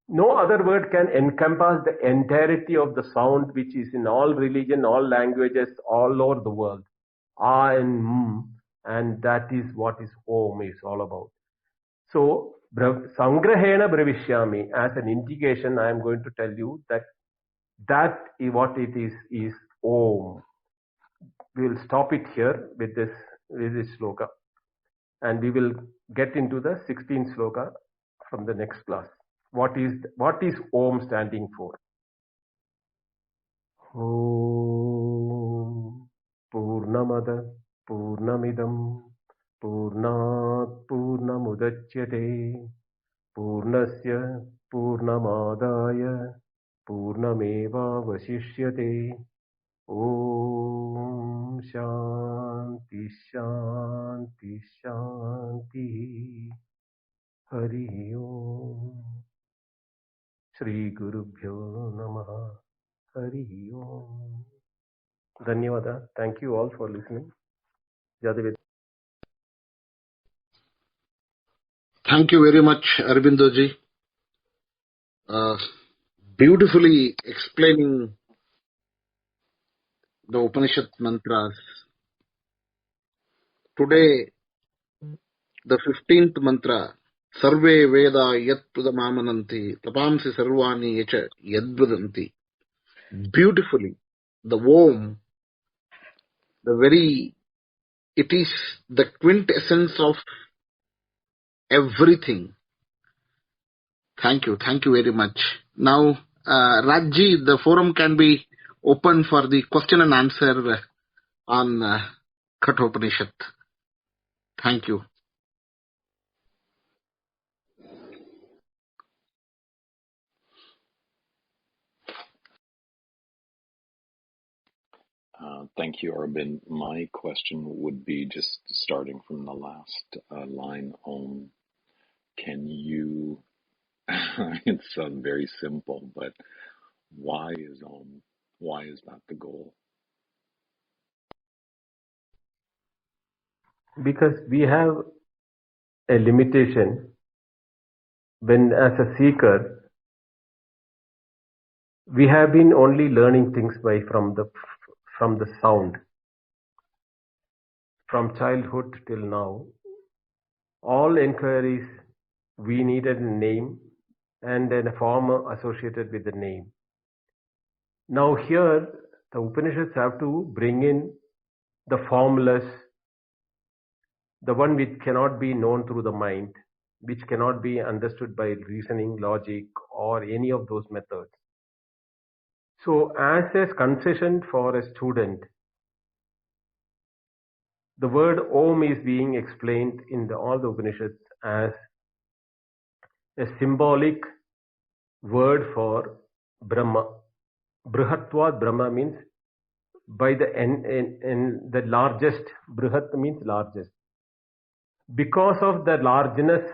No other word can encompass the entirety of the sound which is in all religion, all languages, all over the world. A and and that is what is Om is all about. So, Sangrahena Bravishyami, as an indication, I am going to tell you that what it is Om. We will stop it here with this sloka, and we will get into the 16th sloka from the next class. What is Om standing for? Om Purnamada Purnamidam Purnat Purnamudachyate Purnasya Purnamadaya Purnameva Vasishyate. Om Shanti Shanti Shanti. Hari Om. Shri Gurubhyo Namaha. Hari Om. Dhanyavada. Thank you all for listening. Jadavid. Thank you very much, Arbindoji. Beautifully explaining the Upanishad mantras. Today, the 15th mantra, Sarve Veda Yat Pudamamananti, Tapamsi Sarvani Yecha Yadvadanti. Beautifully, the Om, it is the quintessence of everything. Thank you very much. Now, Rajji, the forum can be open for the question and answer on Kathopanishad. Thank you. Thank you, Arvind. My question would be just starting from the last line, Om. Can you, it's very simple, but why is Om? Why is that the goal? Because we have a limitation when, as a seeker, we have been only learning things from the sound. From childhood till now, all inquiries, we needed a name and a form associated with the name. Now here, the Upanishads have to bring in the formless, the one which cannot be known through the mind, which cannot be understood by reasoning, logic, or any of those methods. So, as a concession for a student, the word Om is being explained in all the Upanishads as a symbolic word for Brahma. Brihatva Brahma means by the the largest. Brihat means largest. Because of the largeness,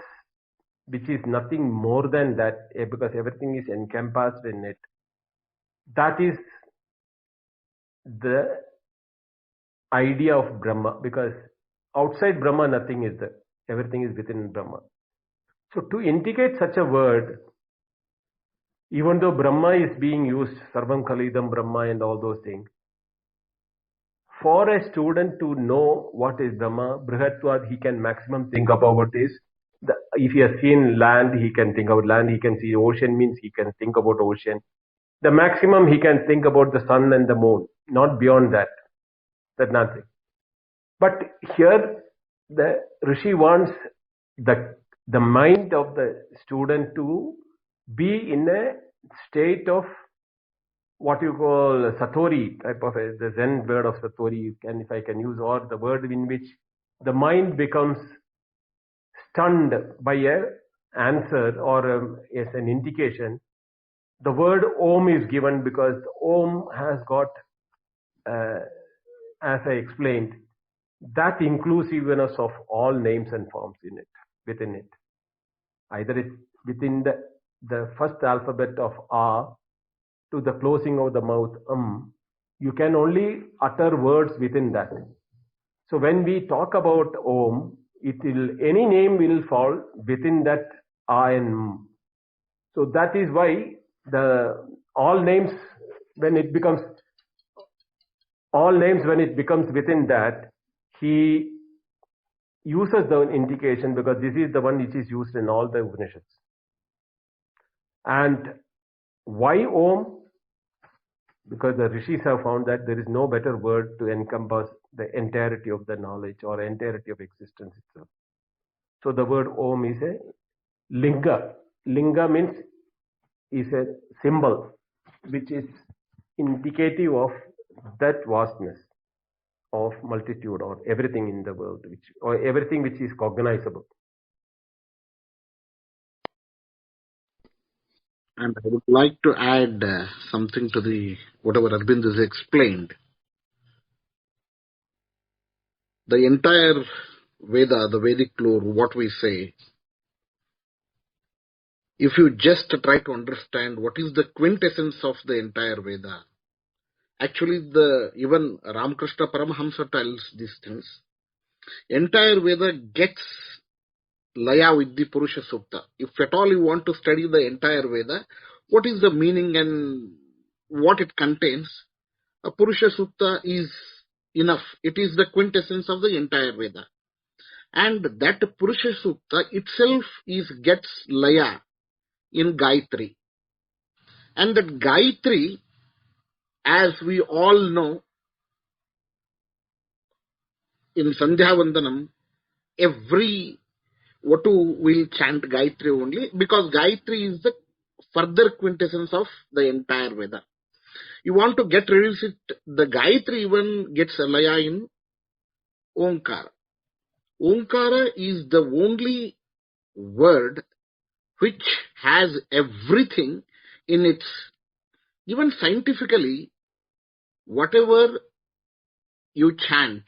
which is nothing more than that, because everything is encompassed in it, that is the idea of Brahma, because outside Brahma nothing is there. Everything is within Brahma. So to indicate such a word, even though Brahma is being used, Sarvam Khalidam Brahma and all those things, for a student to know what is Brahma, Brihatvad, he can maximum think about what is. If he has seen land, he can think about land. He can see ocean, means he can think about ocean. The maximum he can think about the sun and the moon, not beyond that. That's nothing. But here, the Rishi wants the mind of the student to be in a state of what you call Satori type of the Zen word of Satori, if I can use, or the word in which the mind becomes stunned by a answer or as an indication. The word Om is given because Om has got, as I explained, that inclusiveness of all names and forms within it. Either it's within the first alphabet of A to the closing of the mouth, you can only utter words within that. So when we talk about Om, any name will fall within that A and M. So that is why all names when it becomes within that, he uses the indication, because this is the one which is used in all the Upanishads. And why Om? Because the Rishis have found that there is no better word to encompass the entirety of the knowledge or entirety of existence itself. So the word Om is a linga. Linga means is a symbol which is indicative of that vastness of multitude or everything in the world, or everything which is cognizable. And I would like to add something to whatever Arvind has explained. The entire Veda, the Vedic lore, what we say, if you just try to understand what is the quintessence of the entire Veda, actually even Ramakrishna Paramahamsa tells these things. Entire Veda gets laya with the Purusha Sukta. If at all you want to study the entire Veda, what is the meaning and what it contains, a Purusha Sukta is enough. It is the quintessence of the entire Veda. And that Purusha Sukta itself gets laya in Gayatri. And that Gayatri, as we all know, in Sandhya Vandanam, every Vatu will chant Gayatri only, because Gayatri is the further quintessence of the entire Veda. You want to get rid of it, the Gayatri even gets a laya in Omkara. Omkara is the only word which has everything in its, even scientifically, whatever you chant,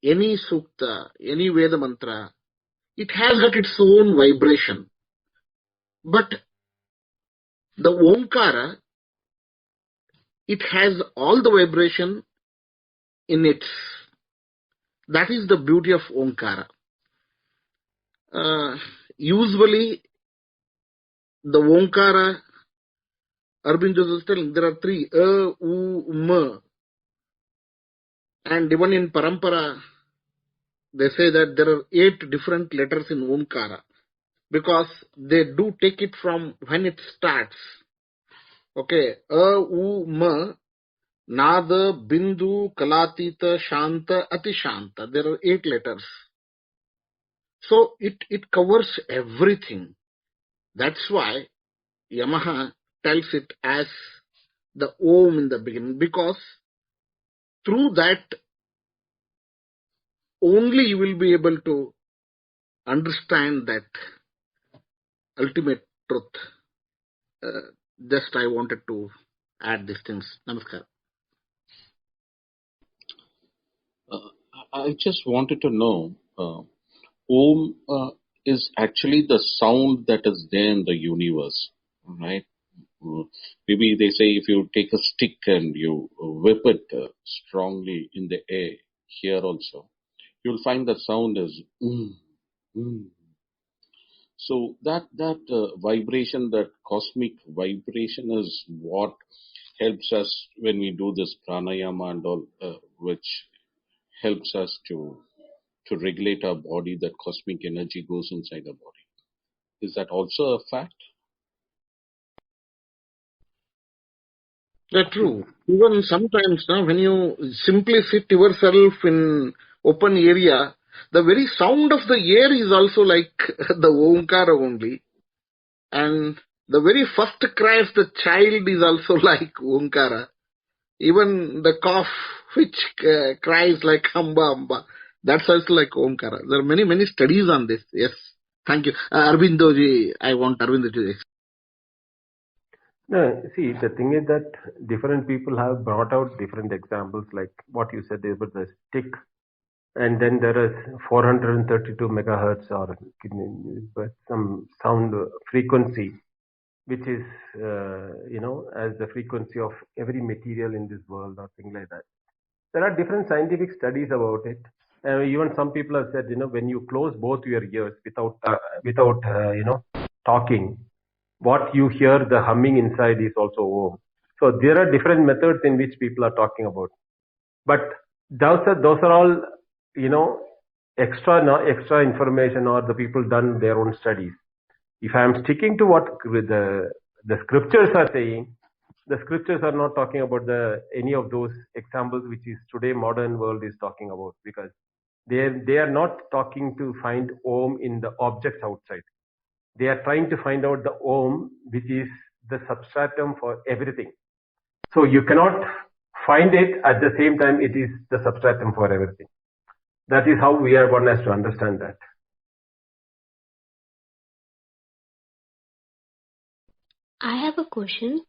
any sukta, any Veda mantra, it has got its own vibration. But the Omkara, it has all the vibration in it. That is the beauty of Omkara. Usually, the Omkara, Aurobindo was telling, there are three, U, and even in Parampara, they say that there are 8 different letters in Omkara, because they do take it from when it starts. Okay, Nada, Bindu, Kalatita, Shanta, Atishanta. There are 8 letters. So it covers everything. That's why Yamaha tells it as the Om in the beginning, because through that only you will be able to understand that ultimate truth. Just I wanted to add these things. Namaskar. I just wanted to know, Om is actually the sound that is there in the universe, right? Uh, Maybe they say if you take a stick and you whip it strongly in the air, here also, you'll find the sound is mm. So that vibration, that cosmic vibration, is what helps us when we do this pranayama and all, which helps us to regulate our body. That cosmic energy goes inside the body. Is that also a fact? That's true. Even sometimes now, when you simply sit yourself in open area, the very sound of the air is also like the Omkara only. And the very first cry of the child is also like Omkara. Even the cough, which cries like Amba Amba, that's also like Omkara. There are many, many studies on this. Yes. Thank you. Arvindoji, I want Arvindoji. No, see, the thing is that different people have brought out different examples, like what you said about the stick, and then there is 432 megahertz or some sound frequency, which is, as the frequency of every material in this world or thing like that. There are different scientific studies about it. Even some people have said, when you close both your ears without talking, what you hear, the humming inside is also Om. So there are different methods in which people are talking about. But those are all, extra information, or the people done their own studies. If I am sticking to what the scriptures are saying, the scriptures are not talking about any of those examples which is today modern world is talking about, because they are not talking to find Om in the objects outside. They are trying to find out the Om, which is the substratum for everything. So you cannot find it at the same time it is the substratum for everything. That is how one has to understand that. I have a question.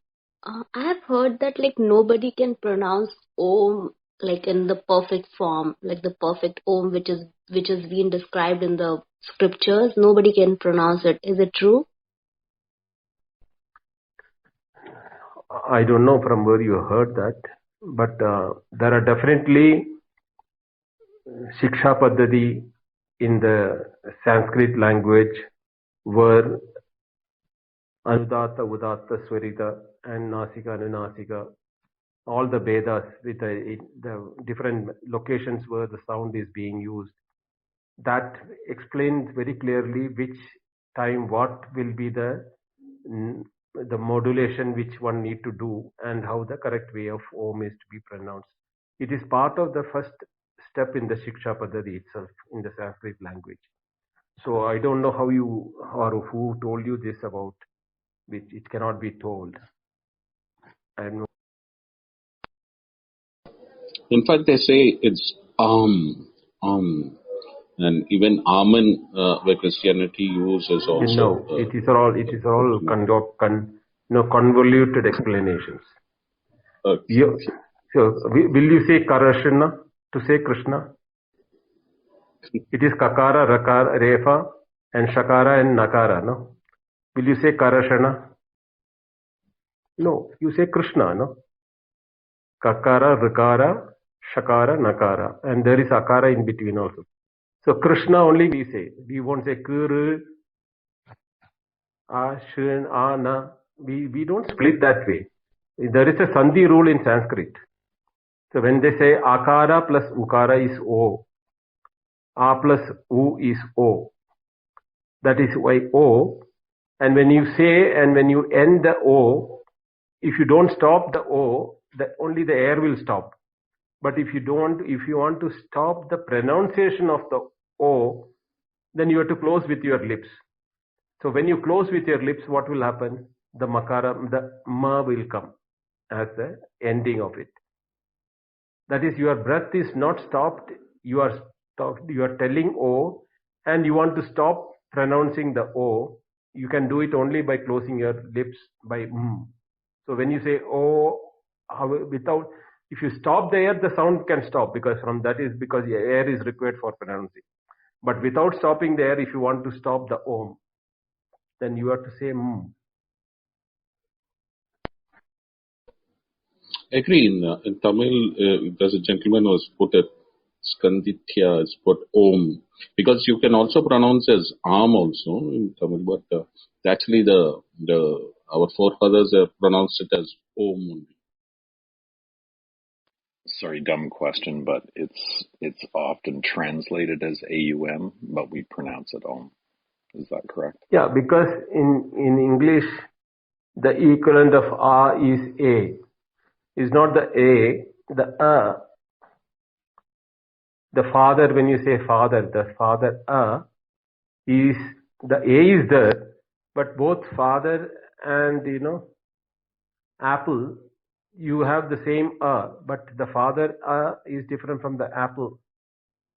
I have heard that like nobody can pronounce Om like in the perfect form, like the perfect Om which is being described in the scriptures. Nobody can pronounce it. Is it true? I don't know from where you heard that, but there are definitely Shiksha Paddhati in the Sanskrit language where Anudatta, Udatta, Swarita and Nasika, Anunasika, all the Vedas with the different locations where the sound is being used. That explains very clearly which time what will be the modulation which one need to do and how the correct way of Om is to be pronounced. It is part of the first step in the Shiksha Paddhati itself in the Sanskrit language. So I don't know how you or who told you this about which it cannot be told. I don't know. In fact, they say it's and even Amen, where Christianity uses also. No, it is all convoluted explanations. Okay. So will you say Karashna to say Krishna? It is Kakara, Rakara, Refa, and Shakara and Nakara, no? Will you say Karashana? No, you say Krishna, no? Kakara, Rakara, Shakara, Nakara, and there is Akara in between also. So Krishna only we say. We won't say Kuru, A, Shin, A, Na. We don't split that way. There is a Sandhi rule in Sanskrit. So when they say Akara plus Ukara is O, A plus U is O. That is why O. And when you say and when you end the O, if you don't stop the O, only the air will stop. But if you want to stop the pronunciation of the O, then you have to close with your lips. So when you close with your lips, what will happen? The makara, the ma will come as the ending of it. That is, your breath is not stopped. You are stopped. You are telling O, and you want to stop pronouncing the O. You can do it only by closing your lips by m. So when you say O, without, if you stop the air, the sound can stop because because the air is required for pronouncing. But without stopping the air, if you want to stop the Om, then you have to say m. Agree. In Tamil, there's a gentleman who has put it, Skanditya is put Om, because you can also pronounce as Am also in Tamil, but actually our forefathers have pronounced it as Om only. Sorry, dumb question, but it's often translated as AUM, but we pronounce it OM. Is that correct? Yeah, because in English, the equivalent of A is A. Is not the A, the A. The father, when you say father, the father A is, the A is there, but both father and, apple, you have the same A, but the father A is different from the apple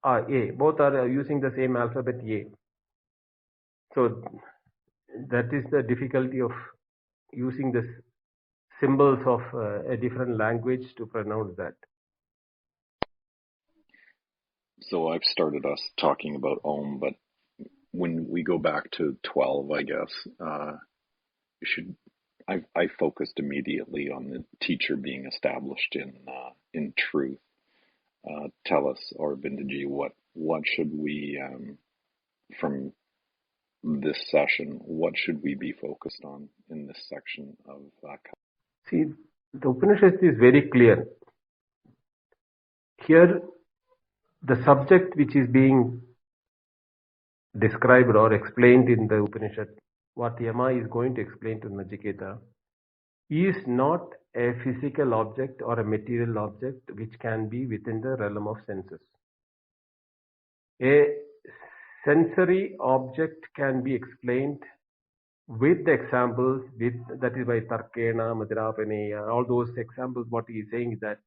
A. Both are using the same alphabet A. So that is the difficulty of using this symbols of a different language to pronounce that. So I've started us talking about OM, but when we go back to 12, I guess, I focused immediately on the teacher being established in truth. Tell us, Aurobindaji, what should we, from this session, what should we be focused on in this section of See, the Upanishad is very clear. Here, the subject which is being described or explained in the Upanishad, what Yama is going to explain to Nachiketa, is not a physical object or a material object which can be within the realm of senses. A sensory object can be explained with the examples, that is by Tarkena, Madhirapaneya, all those examples. What he is saying is that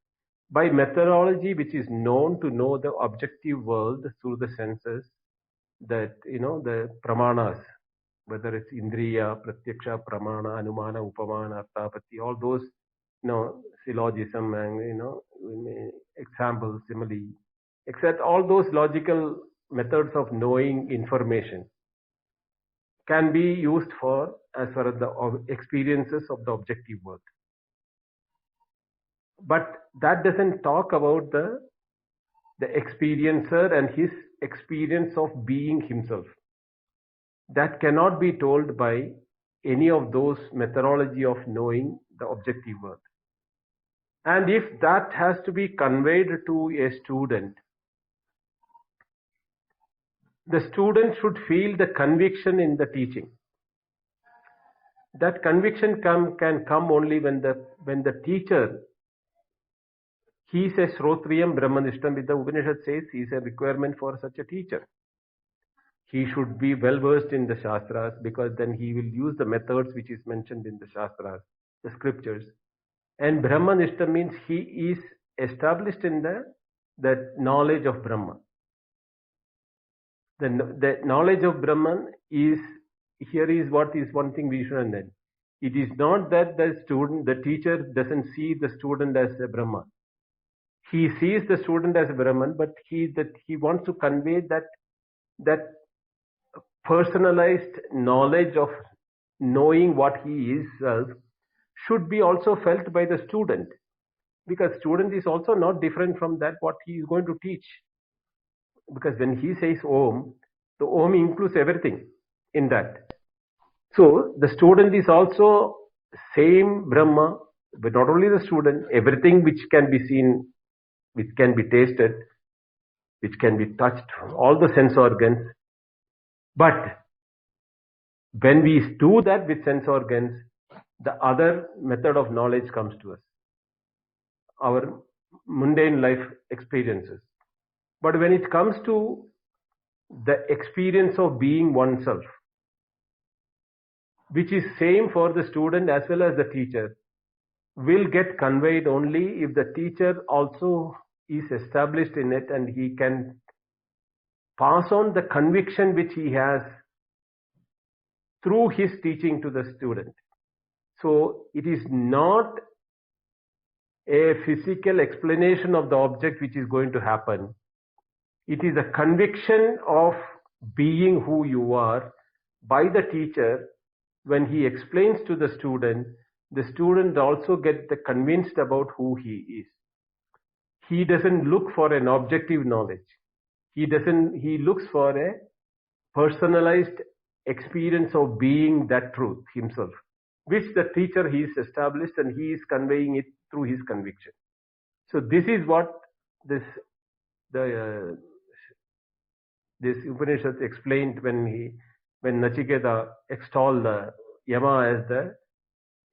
by methodology which is known to know the objective world through the senses, that the pramanas, whether it's Indriya, Pratyaksha, Pramana, Anumana, Upamana, Arthapati, all those syllogism and examples, simile, except all those logical methods of knowing information can be used for as far as the experiences of the objective world. But that doesn't talk about the experiencer and his experience of being himself. That cannot be told by any of those methodology of knowing the objective world. And if that has to be conveyed to a student, the student should feel the conviction in the teaching. That conviction can come only when the teacher, he is a Shrotriyam Brahmanishtam, with the Upanishad says he is a requirement for such a teacher. He should be well versed in the Shastras, because then he will use the methods which is mentioned in the Shastras, the scriptures. And Brahmanishtam means he is established in the knowledge of Brahman. The knowledge of Brahman is, here is what is one thing we should understand. It is not that the teacher doesn't see the student as a Brahman. He sees the student as a Brahman, but he wants to convey that personalized knowledge of knowing what he is should be also felt by the student, because student is also not different from that what he is going to teach. Because when he says Om, the Om includes everything in that. So the student is also same Brahma, but not only the student, everything which can be seen, which can be tasted, which can be touched, all the sense organs. But when we do that with sense organs, the other method of knowledge comes to us, our mundane life experiences. But when it comes to the experience of being oneself, which is same for the student as well as the teacher, will get conveyed only if the teacher also is established in it and he can pass on the conviction which he has through his teaching to the student. So it is not a physical explanation of the object which is going to happen. It is a conviction of being who you are by the teacher. When he explains to the student also gets convinced about who he is. He doesn't look for an objective knowledge. He looks for a personalized experience of being that truth himself, which the teacher he is established and he is conveying it through his conviction. So this is what this Upanishad explained when Nachiketa extolled Yama as the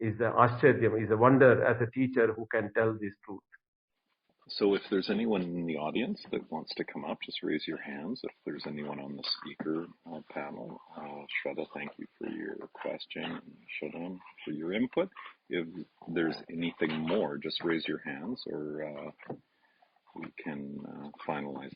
Ascharyam, is a wonder as a teacher who can tell this truth. So if there's anyone in the audience that wants to come up, just raise your hands. If there's anyone on the speaker panel, Shraddha, thank you for your question. Shraddha, for your input. If there's anything more, just raise your hands or we can finalize